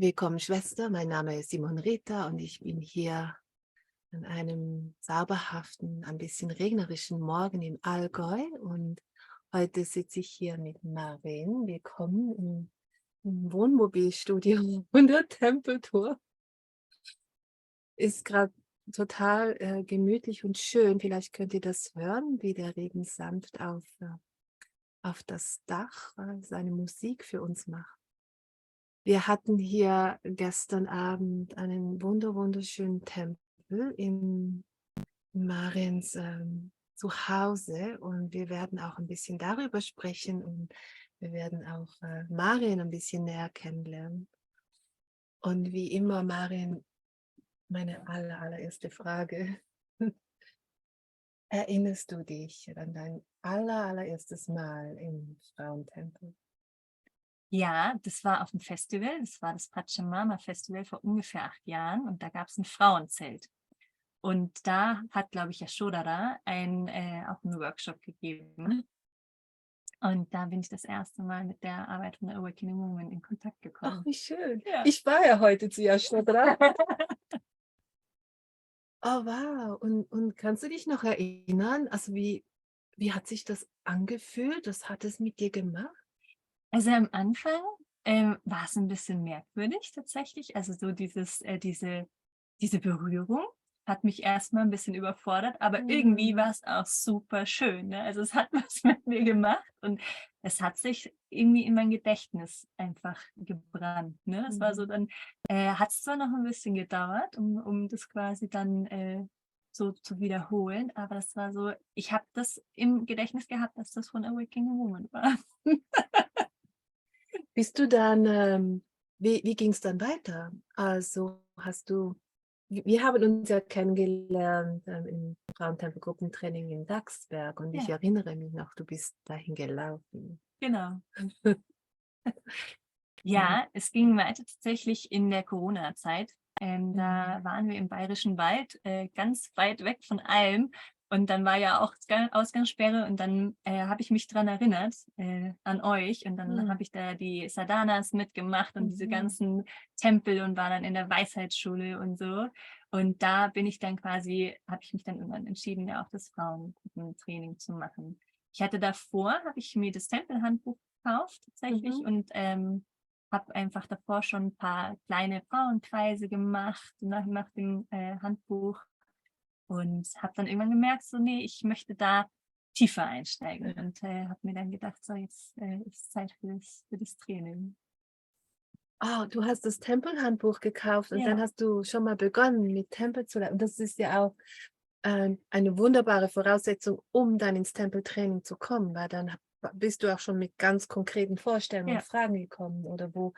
Willkommen, Schwester. Mein Name ist Simon Rita und ich bin hier an einem sauberhaften, ein bisschen regnerischen Morgen im Allgäu. Und heute sitze ich hier mit Maren. Willkommen im Wohnmobilstudio von der Tempeltour. Ist gerade total gemütlich und schön. Vielleicht könnt ihr das hören, wie der Regen sanft auf das Dach seine Musik für uns macht. Wir hatten hier gestern Abend einen wunderschönen Tempel in Mariens Zuhause, und wir werden auch ein bisschen darüber sprechen, und wir werden auch Marien ein bisschen näher kennenlernen. Und wie immer, Marien, meine allererste Frage. Erinnerst du dich an dein allererstes Mal im Frauentempel? Ja, das war auf dem Festival. Das war das Pachamama Festival vor ungefähr 8 Jahren und da gab es ein Frauenzelt. Und da hat, glaube ich, Yashodhara auch 'n Workshop gegeben. Und da bin ich das erste Mal mit der Arbeit von der Awakening Woman in Kontakt Ach, gekommen. wie schön. Ja. Ich war ja heute zu Yashodhara. Oh, wow. Und kannst du dich noch erinnern, also wie hat sich das angefühlt? Was hat es mit dir gemacht? Also, am Anfang, war es ein bisschen merkwürdig tatsächlich. Also, so diese Berührung hat mich erst mal 'n bisschen überfordert, aber irgendwie Mhm. war es auch super schön, ne? Also, es hat was mit mir gemacht und es hat sich irgendwie in mein Gedächtnis einfach gebrannt, ne? Es war so Mhm. dann hat's zwar noch ein bisschen gedauert, um das quasi dann, so zu wiederholen, aber das war so, ich habe das im Gedächtnis gehabt, dass das von Awakening Woman war. Bist du dann, wie ging es dann weiter? Also, wir haben uns ja kennengelernt, im Frauentempelgruppentraining in Dachsberg, und ich Ja, erinnere mich noch, du bist dahin gelaufen. genau. Und Ja, es ging weiter tatsächlich in der Corona-Zeit. mhm. Da waren wir im Bayerischen Wald, ganz weit weg von allem. Und dann war ja auch Ausgangssperre und dann habe ich mich dran erinnert, an euch. Und dann Mhm. habe ich da die Sadhanas mitgemacht und diese Mhm. ganzen Tempel und war dann in der Weisheitsschule und so. Und da bin ich dann quasi, habe ich mich dann irgendwann entschieden, ja auch das Frauengruppentraining zu machen. Ich hatte davor, habe ich mir das Tempelhandbuch gekauft tatsächlich Mhm. und habe einfach davor schon ein paar kleine Frauenkreise gemacht nach dem, Handbuch und habe dann irgendwann gemerkt, so: „Nee, ich möchte da tiefer einsteigen“ und, habe mir dann gedacht: „So, jetzt, ist Zeit für das Training.“ Ah, du hast das Tempelhandbuch gekauft, und dann Ja, hast du schon mal begonnen mit Tempel zu lernen. Und das ist ja auch, eine wunderbare Voraussetzung, um dann ins Tempeltraining zu kommen, weil dann bist du auch schon mit ganz konkreten Vorstellungen und ja. Fragen gekommen, oder wo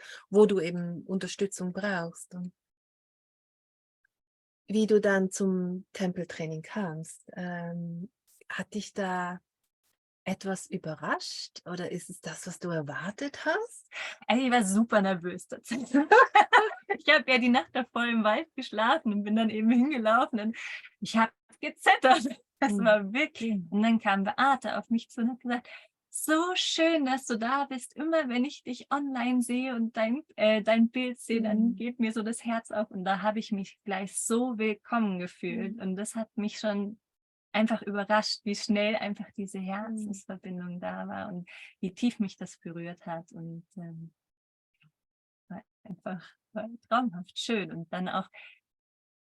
du eben Unterstützung brauchst. Und wie du dann zum Tempeltraining kamst, hat dich da etwas überrascht, oder ist es das, was du erwartet hast? Also, ich war super nervös tatsächlich. Ich habe ja die Nacht davor im Wald geschlafen und bin dann eben hingelaufen und ich habe gezittert. Das Mhm. war wirklich, und dann kam Beate auf mich zu und hat gesagt: „So schön, dass du da bist. Immer wenn ich dich online sehe und dein Bild sehe, dann Mhm. geht mir so das Herz auf.“ Und da habe ich mich gleich so willkommen gefühlt Mhm. und das hat mich schon einfach überrascht, wie schnell einfach diese Mhm. Herzensverbindung da war und wie tief mich das berührt hat und, war war traumhaft schön. Und dann auch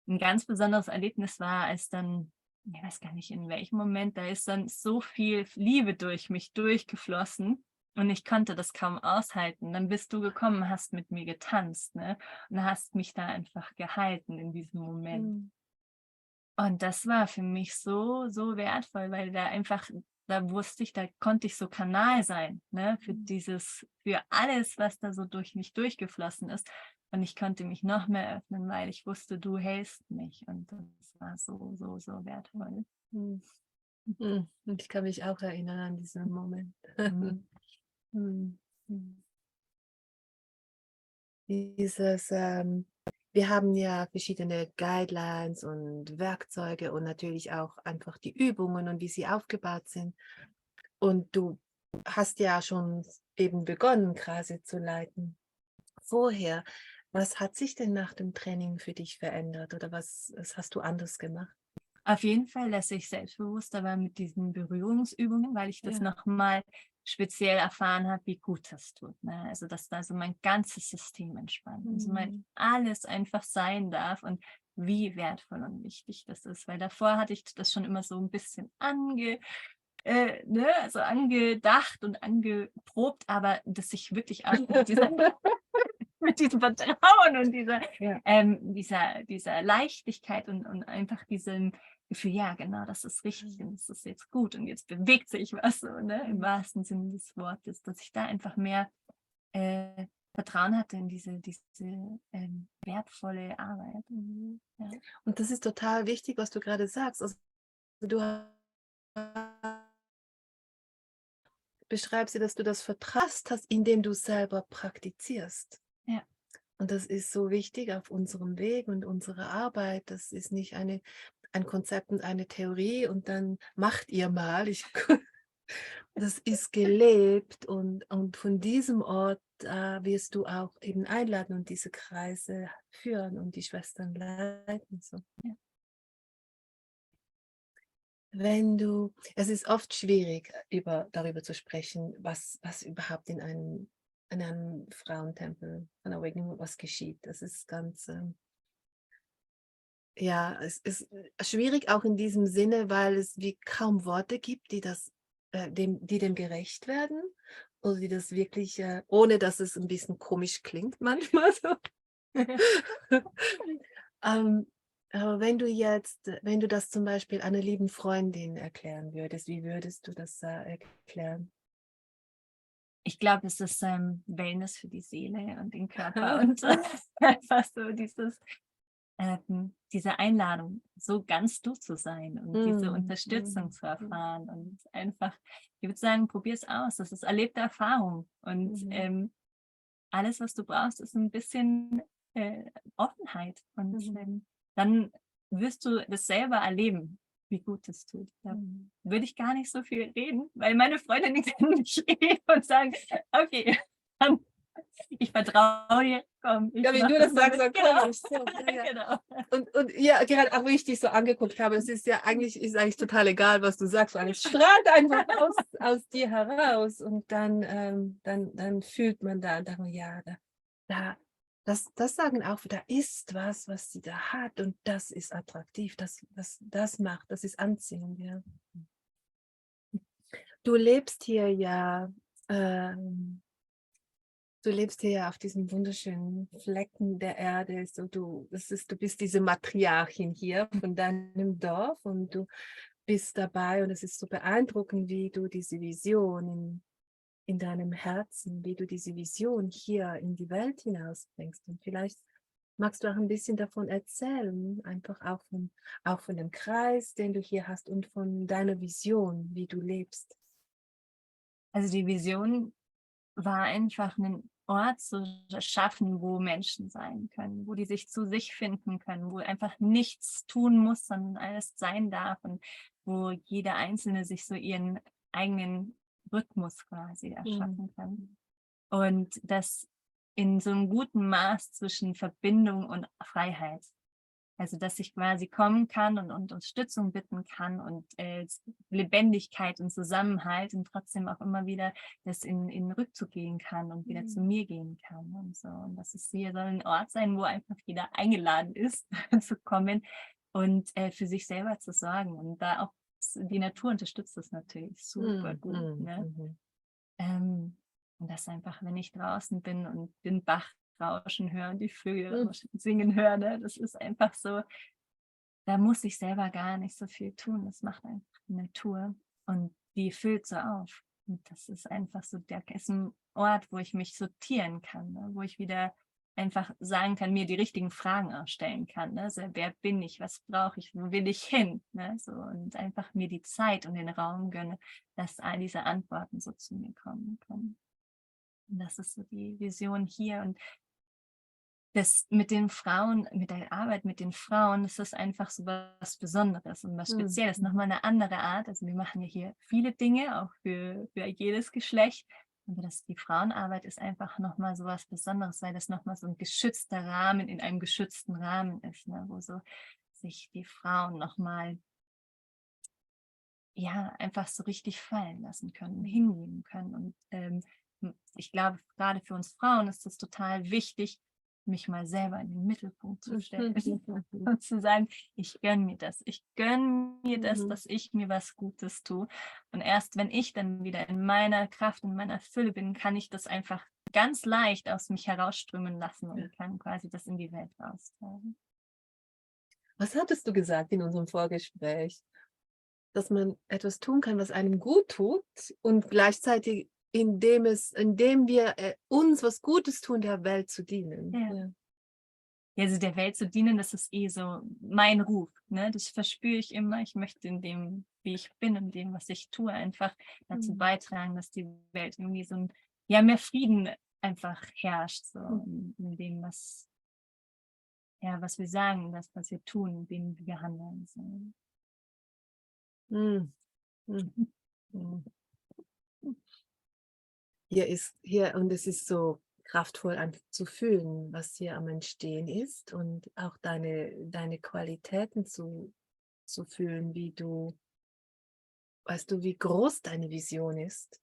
ein ganz besonderes Erlebnis war, als dann, ich weiß gar nicht in welchem Moment, da ist dann so viel Liebe durch mich durchgeflossen und ich konnte das kaum aushalten. Dann bist du gekommen, hast mit mir getanzt, ne, und hast mich da einfach gehalten in diesem Moment. Mhm. Und das war für mich so, so wertvoll, weil da wusste ich, da konnte ich so Kanal sein, ne, Mhm. für alles, was da so durch mich durchgeflossen ist. Und ich konnte mich noch mehr öffnen, weil ich wusste, du hältst mich. Und das war so, so, so wertvoll. Mhm. Mhm. Und ich kann mich auch erinnern an diesen Moment. Mhm. Mhm. Mhm. Dieses, wir haben ja verschiedene Guidelines und Werkzeuge und natürlich auch einfach die Übungen und wie sie aufgebaut sind. Und du hast ja schon eben begonnen, Kreise zu leiten. Vorher, Was hat sich denn nach dem Training für dich verändert oder was hast du anders gemacht? Auf jeden Fall, dass ich selbstbewusster war mit diesen Berührungsübungen, weil ich das Ja. nochmal speziell erfahren habe, wie gut das tut. Ne? Also, dass da so mein ganzes System entspannt und so mein Mhm. alles einfach sein darf und wie wertvoll und wichtig das ist. Weil davor hatte ich das schon immer so ein bisschen ne, also angedacht und angeprobt, aber dass ich wirklich auch mit dieser mit diesem Vertrauen und Ja. dieser Leichtigkeit und einfach diesem Gefühl, ja, genau, das ist richtig und das ist jetzt gut und jetzt bewegt sich was so, ne, im Mhm. wahrsten Sinne des Wortes, dass ich da einfach mehr Vertrauen hatte in diese wertvolle Arbeit. Ja. Und das ist total wichtig, was du gerade sagst. Also, du beschreibst ja, dass du das vertraust hast, indem du selber praktizierst. Ja. Und das ist so wichtig auf unserem Weg und unserer Arbeit. Das ist nicht ein Konzept und eine Theorie und dann macht ihr mal. Das ist gelebt und von diesem Ort wirst du auch eben einladen und diese Kreise führen und die Schwestern leiten. So. Ja. Es ist oft schwierig, darüber zu sprechen, was überhaupt in einem Frauentempel von Awakening was geschieht. Das ist ganz, ja, es ist schwierig auch in diesem Sinne, weil es wie kaum Worte gibt, die dem gerecht werden oder die das wirklich, ohne dass es ein bisschen komisch klingt manchmal so. Ähm, aber wenn du das zum Beispiel einer lieben Freundin erklären würdest, wie würdest du das erklären? Ich glaube, es ist Wellness für die Seele und den Körper und so. Einfach so diese Einladung, so ganz du zu sein und diese Mm, Unterstützung mm, zu mm, erfahren und einfach, ich würde sagen, probier es aus. Das ist erlebte Erfahrung und mhm, alles, was du brauchst, ist ein bisschen Offenheit und mhm, dann wirst du das selber erleben, wie gut es tut. Da mhm. würde ich gar nicht so viel reden, weil meine Freundinnen können mich und sagen, okay, dann, ich vertraue dir, komm, ich Ja, wie mache du das das mal sagst, mit. so Genau. komisch. So, ja, ja. Genau. Und ja, gerade auch, wie ich dich so angeguckt habe, es ist ja eigentlich total egal, was du sagst, weil es strahlt einfach aus dir heraus und dann fühlt man da, ja, da, das sagen auch, da ist was sie da hat und das ist attraktiv, das macht, das ist anziehend, ja. Du lebst hier ja, ähm, Du lebst hier ja auf diesem wunderschönen Flecken der Erde. Du bist diese Matriarchin hier von deinem Dorf und du bist dabei und es ist so beeindruckend, wie du diese Vision in deinem Herzen, wie du diese Vision hier in die Welt hinausbringst. Und vielleicht magst du auch ein bisschen davon erzählen, einfach auch von dem Kreis, den du hier hast und von deiner Vision, wie du lebst. Also die Vision war einfach einen Ort zu schaffen, wo Menschen sein können, wo die sich zu sich finden können, wo einfach nichts tun muss, sondern alles sein darf und wo jeder Einzelne sich so ihren eigenen Rhythmus quasi Mhm. erschaffen kann. Und das in so einem guten Maß zwischen Verbindung und Freiheit. Also, dass ich quasi kommen kann und Unterstützung bitten kann und Lebendigkeit und Zusammenhalt und trotzdem auch immer wieder das in Rückzug gehen kann und wieder zu Mhm. mir gehen kann und so. Und das ist hier soll ein Ort sein, wo einfach jeder eingeladen ist, zu kommen und für sich selber zu sorgen. Und da auch die Natur unterstützt das natürlich super Mhm. gut. Mhm. Ne? Mhm. Und das einfach, wenn ich draußen bin und den Bach rauschen höre und die Vögel Mhm. singen höre, ne? Das ist einfach so, da muss ich selber gar nicht so viel tun. Das macht einfach die Natur und die füllt so auf. Und das ist einfach so, der ist ein Ort, wo ich mich sortieren kann, ne? Wo ich wieder einfach sagen kann, mir die richtigen Fragen auch stellen kann. Ne? So, wer bin ich? Was brauche ich? Wo will ich hin? Ne? So, und einfach mir die Zeit und den Raum gönne, dass all diese Antworten so zu mir kommen können. Und das ist so die Vision hier. Und das mit den Frauen, mit der Arbeit mit den Frauen, das ist einfach so was Besonderes und was Spezielles, Mhm. nochmal eine andere Art. Also wir machen ja hier viele Dinge, auch für jedes Geschlecht. Aber die Frauenarbeit ist einfach nochmal so was Besonderes, weil das nochmal so ein geschützter Rahmen in einem geschützten Rahmen ist, ne? Wo so sich die Frauen nochmal, ja, einfach so richtig fallen lassen können, hingeben können. Und ich glaube, gerade für uns Frauen ist es total wichtig, mich mal selber in den Mittelpunkt zu stellen und zu sagen, ich gönne mir das. Ich gönne mir das, dass ich mir was Gutes tue. Und erst wenn ich dann wieder in meiner Kraft, in meiner Fülle bin, kann ich das einfach ganz leicht aus mich herausströmen lassen und kann quasi das in die Welt raustragen. Was hattest du gesagt in unserem Vorgespräch? Dass man etwas tun kann, was einem gut tut und gleichzeitig, indem wir uns was Gutes tun, der Welt zu dienen. Ja. Ja. Ja, also der Welt zu dienen, das ist so mein Ruf, ne? Das verspüre ich immer. Ich möchte in dem, wie ich bin, in dem, was ich tue, einfach dazu beitragen, dass die Welt irgendwie so ein, ja, mehr Frieden einfach herrscht, so in dem, was, ja, was wir sagen, das, was wir tun, in dem wir handeln. So. Mm, mm, mm. Hier und es ist so kraftvoll zu fühlen, was hier am Entstehen ist und auch deine Qualitäten zu fühlen, weißt du, wie groß deine Vision ist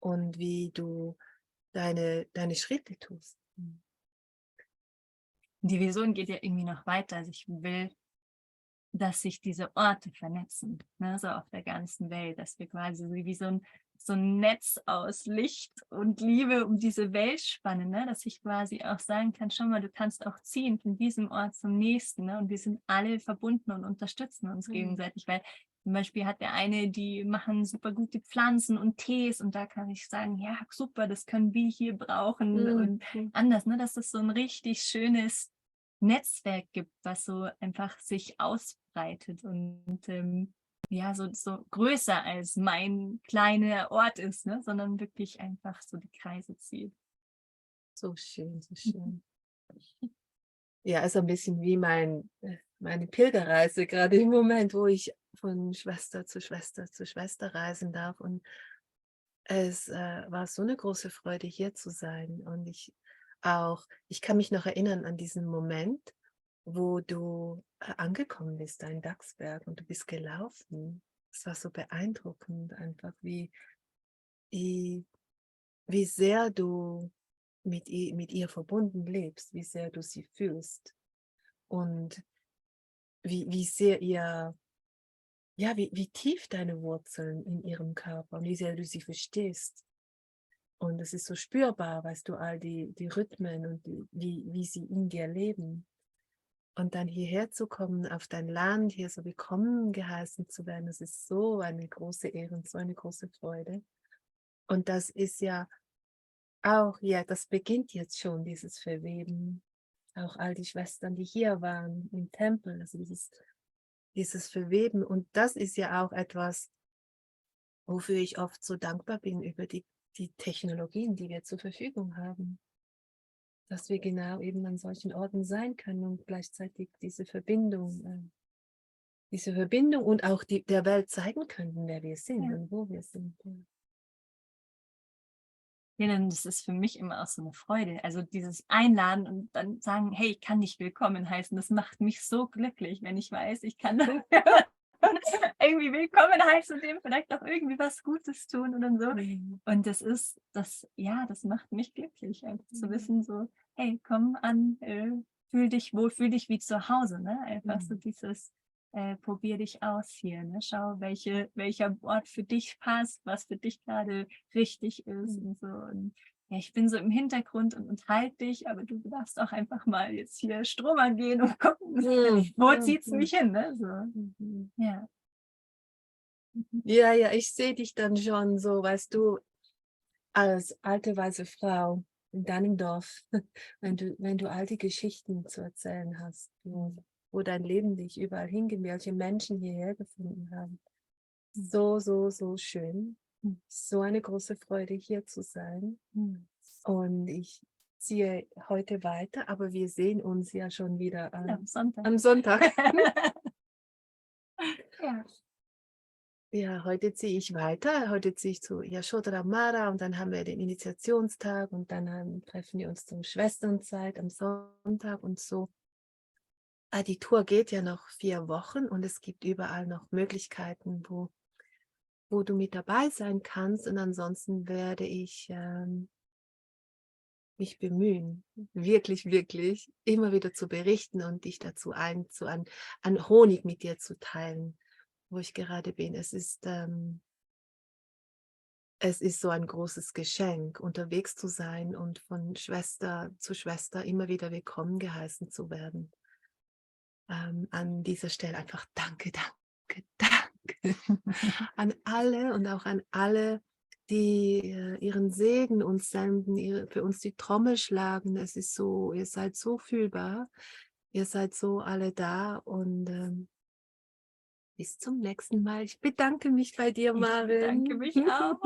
und wie du deine Schritte tust. Die Vision geht ja irgendwie noch weiter. Also ich will, dass sich diese Orte vernetzen, ne, so auf der ganzen Welt, dass wir quasi so wie so ein Netz aus Licht und Liebe um diese Welt spannen, ne, dass ich quasi auch sagen kann, schau mal, du kannst auch ziehen von diesem Ort zum nächsten, ne, und wir sind alle verbunden und unterstützen uns gegenseitig, weil zum Beispiel hat der eine, die machen super gute Pflanzen und Tees und da kann ich sagen, ja, super, das können wir hier brauchen und anders, ne, dass das so ein richtig schönes Netzwerk gibt, was so einfach sich ausbreitet und ja, so größer als mein kleiner Ort ist, ne? Sondern wirklich einfach so die Kreise zieht. So schön, so schön. Ja, ist ein bisschen wie meine Pilgerreise, gerade im Moment, wo ich von Schwester zu Schwester zu Schwester reisen darf. Und es war so eine große Freude, hier zu sein. Und ich kann mich noch erinnern an diesen Moment, wo du angekommen bist, da in Dachsberg, und du bist gelaufen. Es war so beeindruckend, einfach wie, wie sehr du mit ihr verbunden lebst, wie sehr du sie fühlst und wie sehr wie tief deine Wurzeln in ihrem Körper und wie sehr du sie verstehst. Und es ist so spürbar, weißt du, all die Rhythmen und wie sie in dir leben. Und dann hierher zu kommen, auf dein Land, hier so willkommen geheißen zu werden, das ist so eine große Ehre und so eine große Freude. Und das ist ja auch, ja, das beginnt jetzt schon, dieses Verweben. Auch all die Schwestern, die hier waren im Tempel, also dieses Verweben. Und das ist ja auch etwas, wofür ich oft so dankbar bin über die Technologien, die wir zur Verfügung haben. Dass wir genau eben an solchen Orten sein können und gleichzeitig diese Verbindung und auch der Welt zeigen können, wer wir sind Ja. und wo wir sind. Ja, denn das ist für mich immer auch so eine Freude. Also dieses Einladen und dann sagen, hey, ich kann dich willkommen heißen, das macht mich so glücklich, wenn ich weiß, ich kann irgendwie willkommen heißen und dem vielleicht auch irgendwie was Gutes tun oder so. Und das macht mich glücklich, einfach zu wissen, so, hey, komm an, fühl dich wohl, fühl dich wie zu Hause, ne? Einfach so dieses, probier dich aus hier, ne? Schau, welcher Ort für dich passt, was für dich gerade richtig ist und so. Und ja, ich bin so im Hintergrund und halte dich, aber du darfst auch einfach mal jetzt hier Strom angehen und gucken, wo zieht es mich hin, ne? So. Ja. Ja, ja, ich sehe dich dann schon so, weißt du, als alte weiße Frau in deinem Dorf, wenn du all die Geschichten zu erzählen hast, wo dein Leben dich überall hinging, welche Menschen hierher gefunden haben. So, so, so schön. So eine große Freude, hier zu sein. Und ich ziehe heute weiter, aber wir sehen uns ja schon wieder Ja, am Sonntag. am Sonntag. Ja. Ja, heute ziehe ich weiter. Heute ziehe ich zu Yashoda Mara und dann haben wir den Initiationstag und dann treffen wir uns zum Schwesternzeit am Sonntag und so. Die Tour geht ja noch 4 Wochen und es gibt überall noch Möglichkeiten, wo du mit dabei sein kannst. Und ansonsten werde ich mich bemühen, wirklich, wirklich immer wieder zu berichten und dich dazu an Honig mit dir zu teilen, wo ich gerade bin. Es ist so ein großes Geschenk, unterwegs zu sein und von Schwester zu Schwester immer wieder willkommen geheißen zu werden. An dieser Stelle einfach danke, danke, danke an alle und auch an alle, die ihren Segen uns senden, für uns die Trommel schlagen. Es ist so, ihr seid so fühlbar, ihr seid so alle da und bis zum nächsten Mal. Ich bedanke mich bei dir, Ich bedanke Marin. mich auch.